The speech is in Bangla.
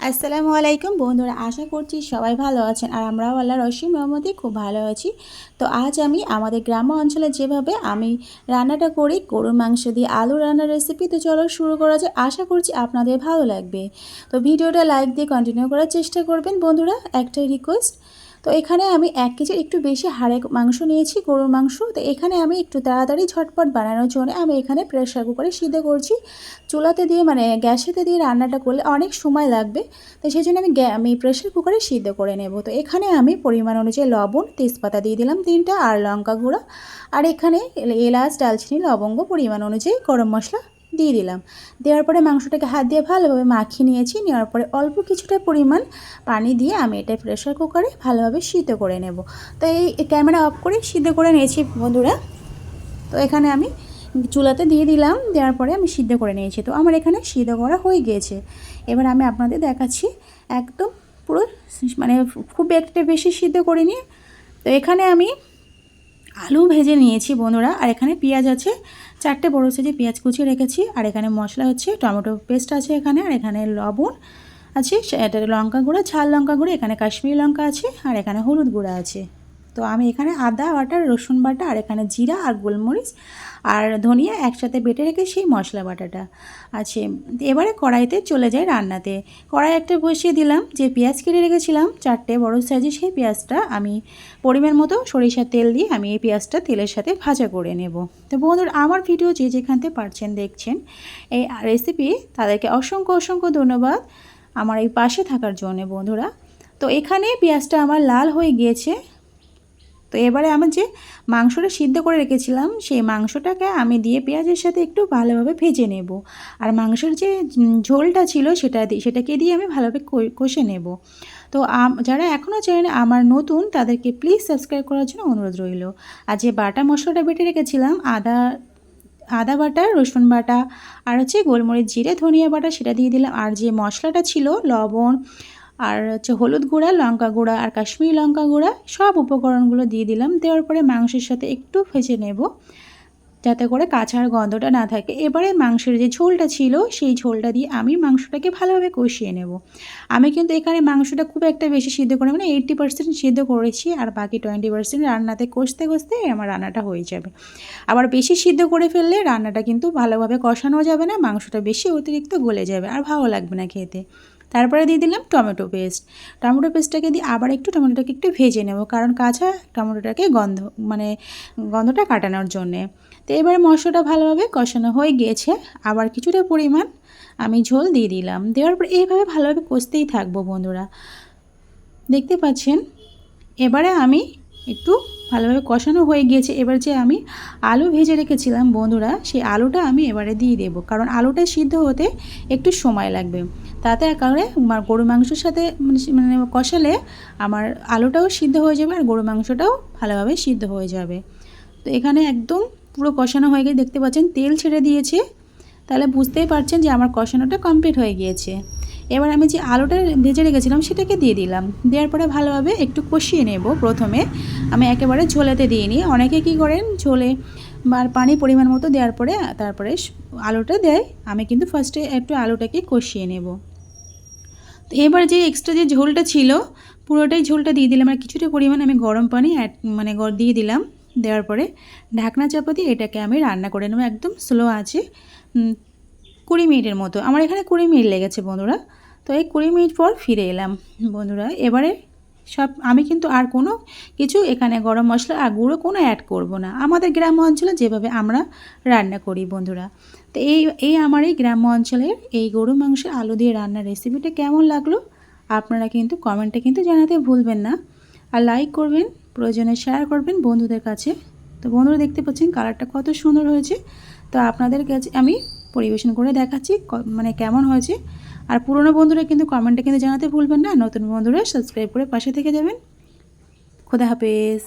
আসসালামু আলাইকুম বন্ধুরা, আশা করছি সবাই ভালো আছেন আর আমরাও আল্লাহর অসীম রহমতে খুব ভালো আছি। তো আজ আমি আমাদের গ্রাম্য অঞ্চলে যেভাবে আমি রান্নাটা করি গরুর মাংস দিয়ে আলু রান্নার রেসিপি, তো চলো শুরু করা যায়। আশা করছি আপনাদের ভালো লাগবে। তো ভিডিওটা লাইক দিয়ে কন্টিনিউ করার চেষ্টা করবেন বন্ধুরা, একটাই রিকোয়েস্ট। তো এখানে আমি 1 কেজির একটু বেশি হাড়ের মাংস নিয়েছি, গরুর মাংস। তো এখানে আমি একটু তাড়াতাড়ি ঝটপট বানানোর জন্য আমি এখানে প্রেসার কুকারে সিদ্ধ করছি। চুলাতে দিয়ে মানে গ্যাসেতে দিয়ে রান্নাটা করলে অনেক সময় লাগবে, তো সেই জন্য আমি প্রেসার কুকারে সিদ্ধ করে নেব। তো এখানে আমি পরিমাণ অনুযায়ী লবণ, তেজপাতা দিয়ে দিলাম 3টা, আর লঙ্কা গুঁড়া, আর এখানে এলাচ, দালচিনি, লবঙ্গ পরিমাণ অনুযায়ী গরম মশলা দিয়ে দিলাম। দেওয়ার পরে মাংসটাকে হাত দিয়ে ভালোভাবে মাখিয়ে নিয়েছি। নেওয়ার পরে অল্প কিছুটা পরিমাণ পানি দিয়ে আমি এটা প্রেসার কুকারে ভালোভাবে সিদ্ধ করে নেব। তো এই ক্যামেরা অফ করে সিদ্ধ করে নিয়েছি বন্ধুরা। তো এখানে আমি চুলাতে দিয়ে দিলাম, দেওয়ার পরে আমি সিদ্ধ করে নিয়েছি। তো আমার এখানে সিদ্ধ করা হয়ে গিয়েছে। এবার আমি আপনাদের দেখাচ্ছি একদম পুরো, মানে খুব একটা বেশি সিদ্ধ করিনি। তো এখানে আমি আলু ভেজে নিয়েছি বন্ধুরা, আর এখানে পেঁয়াজ আছে 4টে বড় সাইজে পেঁয়াজ কুচিয়ে রেখেছি, আর এখানে মশলা হচ্ছে টমেটো পেস্ট আছে এখানে, আর এখানে লবণ আছে, এটা লঙ্কা গুঁড়া, ঝাল লঙ্কা গুঁড়ো, এখানে কাশ্মীরি লঙ্কা আছে, আর এখানে হলুদ গুঁড়া আছে। তো আমি এখানে আদা বাটা, রসুন বাটা, আর এখানে জিরা আর গোলমরিচ আর ধনিয়া একসাথে বেটে রেখে সেই মশলা বাটাটা আছে। এবারে কড়াইতে চলে যাই রান্নাতে। কড়াই একটা বসিয়ে দিলাম, যে পেঁয়াজ কেটে রেখেছিলাম 4টে বড় সাইজে, সেই পেঁয়াজটা আমি পরিমাণ মতো সরিষার তেল দিয়ে আমি এই পেঁয়াজটা তেলের সাথে ভাজা করে নেব। তো বন্ধুরা, আমার ভিডিও যে যেখানতে পারছেন দেখছেন এই রেসিপি, তাদেরকে অসংখ্য অসংখ্য ধন্যবাদ আমার এই পাশে থাকার জন্য বন্ধুরা। তো এখানে পেঁয়াজটা আমার লাল হয়ে গিয়েছে। তো এবারে আমার যে মাংসটা সিদ্ধ করে রেখেছিলাম সেই মাংসটাকে আমি দিয়ে পেঁয়াজের সাথে একটু ভালোভাবে ভেজে নেব, আর মাংসের যে ঝোলটা ছিল সেটাকে দিয়ে আমি ভালোভাবে কষে নেব। তো যারা এখনও জানেন আমার নতুন, তাদেরকে প্লিজ সাবস্ক্রাইব করার জন্য অনুরোধ রইল। আর যে বাটা মশলাটা বেটে রেখেছিলাম, আদা বাটা, রসুন বাটা, আর হচ্ছে গোলমরিচ, জিরে, ধনিয়া বাটা, সেটা দিয়ে দিলাম। আর যে মশলাটা ছিল লবণ, আর হচ্ছে হলুদ গুঁড়া, লঙ্কা গুঁড়া, আর কাশ্মীরি লঙ্কা গুঁড়া, সব উপকরণগুলো দিয়ে দিলাম। দেওয়ার পরে মাংসের সাথে একটু ভেজে নেব, যাতে করে কাঁচার গন্ধটা না থাকে। এবারে মাংসের যে ঝোলটা ছিল সেই ঝোলটা দিয়ে আমি মাংসটাকে ভালোভাবে কষিয়ে নেব। আমি কিন্তু এখানে মাংসটা খুব একটা বেশি সিদ্ধ করে, মানে 80% সিদ্ধ করেছি, আর বাকি 20% রান্নাতে কষতে কষতে আমার রান্নাটা হয়ে যাবে। আবার বেশি সিদ্ধ করে ফেললে রান্নাটা কিন্তু ভালোভাবে কষানো যাবে না, মাংসটা বেশি অতিরিক্ত গলে যাবে আর ভালো লাগবে না খেতে। তারপরে দিয়ে দিলাম টমেটো পেস্ট। টমেটো পেস্টটাকে দিয়ে আবার একটু টমেটোটাকে একটু ভেজে নেব, কারণ কাঁচা টমেটোটাকে গন্ধটা কাটানোর জন্যে। তো এবারে মশলাটা ভালোভাবে কষানো হয়ে গিয়েছে, আবার কিছুটা পরিমাণ আমি ঝোল দিয়ে দিলাম। দেওয়ার পর এইভাবে ভালোভাবে কষতেই থাকবো বন্ধুরা, দেখতে পাচ্ছেন। এবারে আমি একটু ভালোভাবে কষানো হয়ে গিয়েছে। এবার যে আমি আলু ভেজে রেখেছিলাম বন্ধুরা, সেই আলুটা আমি এবারে দিয়ে দেব, কারণ আলুটা সিদ্ধ হতে একটু সময় লাগবে। তাতে কারণে গরু মাংসের সাথে মানে কষালে আমার আলুটাও সিদ্ধ হয়ে যাবে, আর গরু মাংসটাও ভালোভাবে সিদ্ধ হয়ে যাবে। তো এখানে একদম পুরো কষানো হয়ে গিয়ে দেখতে পাচ্ছেন তেল ছেড়ে দিয়েছে, তাহলে বুঝতেই পারছেন যে আমার কষানোটা কমপ্লিট হয়ে গিয়েছে। এবার আমি যে আলুটা ভেজে রেখেছিলাম সেটাকে দিয়ে দিলাম। দেওয়ার পরে ভালোভাবে একটু কষিয়ে নেব। প্রথমে আমি একেবারে ঝোলেতে দিইনি, অনেকে কি করেন ঝোলে আর পানি পরিমাণ মতো দেওয়ার পরে তারপরে আলুটা দেয়, আমি কিন্তু ফার্স্টে একটু আলুটাকে কষিয়ে নেব। তো এবার যে এক্সট্রা যে ঝোলটা ছিল পুরোটাই ঝোলটা দিয়ে দিলাম, আর কিছুটা পরিমাণ আমি গরম পানি দিয়ে দিলাম। দেওয়ার পরে ঢাকনা চাপা দিয়ে এটাকে আমি রান্না করে নেব একদম স্লো আছে 20 মিনিটের মতো। আমার এখানে 20 মিনিট লেগেছে বন্ধুরা। তো এই 20 মিনিট পর ফিরে এলাম বন্ধুরা। এবারে আমি কিন্তু আর কোনো কিছু এখানে গরম মশলা আর গুঁড়ো কোনো অ্যাড করব না, আমাদের গ্রাম্য অঞ্চলে যেভাবে আমরা রান্না করি বন্ধুরা। তো এই আমার এই গ্রাম্য অঞ্চলের এই গরু মাংসের আলু দিয়ে রান্নার রেসিপিটা কেমন লাগলো আপনারা কিন্তু কমেন্টে কিন্তু জানাতে ভুলবেন না, আর লাইক করবেন, প্রয়োজনে শেয়ার করবেন বন্ধুদের কাছে। তো বন্ধুরা দেখতে পাচ্ছেন কালারটা কত সুন্দর হয়েছে। তো আপনাদের কাছে আমি পরিবেশন করে দেখাচ্ছি মানে কেমন হয়েছে। আর পুরনো বন্ধুরা কিন্তু কমেন্টে কিন্তু জানাতে ভুলবেন না, নতুন বন্ধুরা সাবস্ক্রাইব করে পাশে থেকে যাবেন। খোদা হাফেজ।